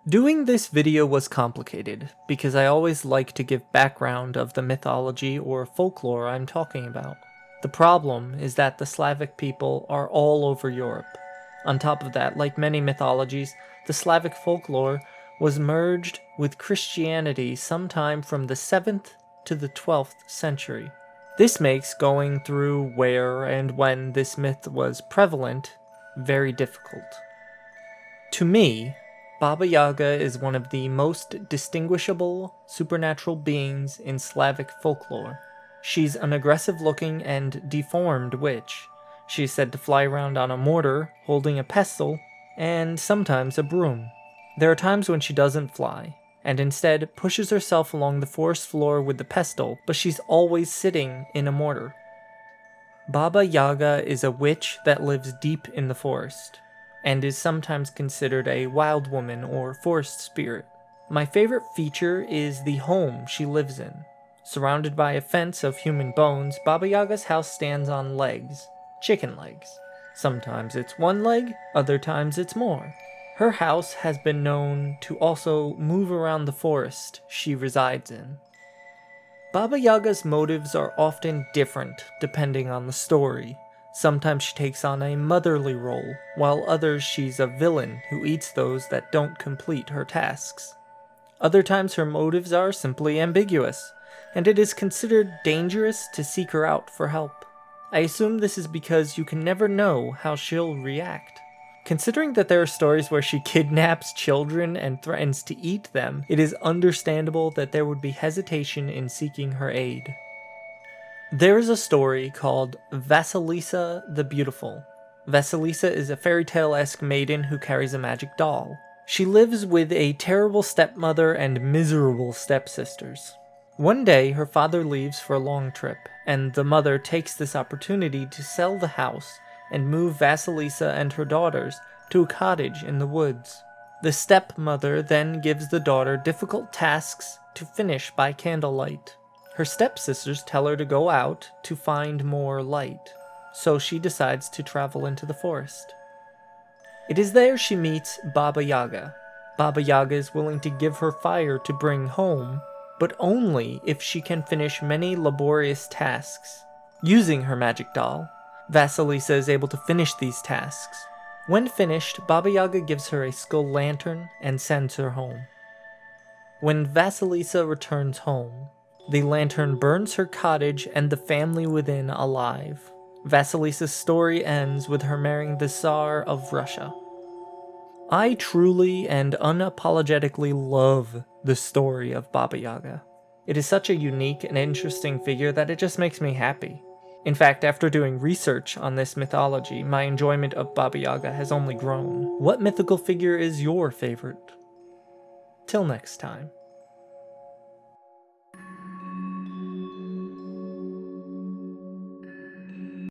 Doing this video was complicated, because I always like to give background of the mythology or folklore I'm talking about. The problem is that the Slavic people are all over Europe. On top of that, like many mythologies, the Slavic folklore was merged with Christianity sometime from the 7th to the 12th century. This makes going through where and when this myth was prevalent very difficult. To me, Baba Yaga is one of the most distinguishable supernatural beings in Slavic folklore. She's an aggressive-looking and deformed witch. She's said to fly around on a mortar, holding a pestle, and sometimes a broom. There are times when she doesn't fly, and instead pushes herself along the forest floor with the pestle, but she's always sitting in a mortar. Baba Yaga is a witch that lives deep in the forest, and is sometimes considered a wild woman or forest spirit. My favorite feature is the home she lives in. Surrounded by a fence of human bones, Baba Yaga's house stands on legs, chicken legs. Sometimes it's one leg, other times it's more. Her house has been known to also move around the forest she resides in. Baba Yaga's motives are often different depending on the story. Sometimes she takes on a motherly role, while others she's a villain who eats those that don't complete her tasks. Other times her motives are simply ambiguous, and it is considered dangerous to seek her out for help. I assume this is because you can never know how she'll react. Considering that there are stories where she kidnaps children and threatens to eat them, it is understandable that there would be hesitation in seeking her aid. There is a story called Vassilisa the Beautiful. Vassilisa is a fairy tale-esque maiden who carries a magic doll. She lives with a terrible stepmother and miserable stepsisters. One day, her father leaves for a long trip, and the mother takes this opportunity to sell the house and move Vassilisa and her daughters to a cottage in the woods. The stepmother then gives the daughter difficult tasks to finish by candlelight. Her stepsisters tell her to go out to find more light, so she decides to travel into the forest. It is there she meets Baba Yaga. Baba Yaga is willing to give her fire to bring home, but only if she can finish many laborious tasks. Using her magic doll, Vassilisa is able to finish these tasks. When finished, Baba Yaga gives her a skull lantern and sends her home. When Vassilisa returns home, the lantern burns her cottage and the family within alive. Vassilisa's story ends with her marrying the Tsar of Russia. I truly and unapologetically love the story of Baba Yaga. It is such a unique and interesting figure that it just makes me happy. In fact, after doing research on this mythology, my enjoyment of Baba Yaga has only grown. What mythical figure is your favorite? Till next time.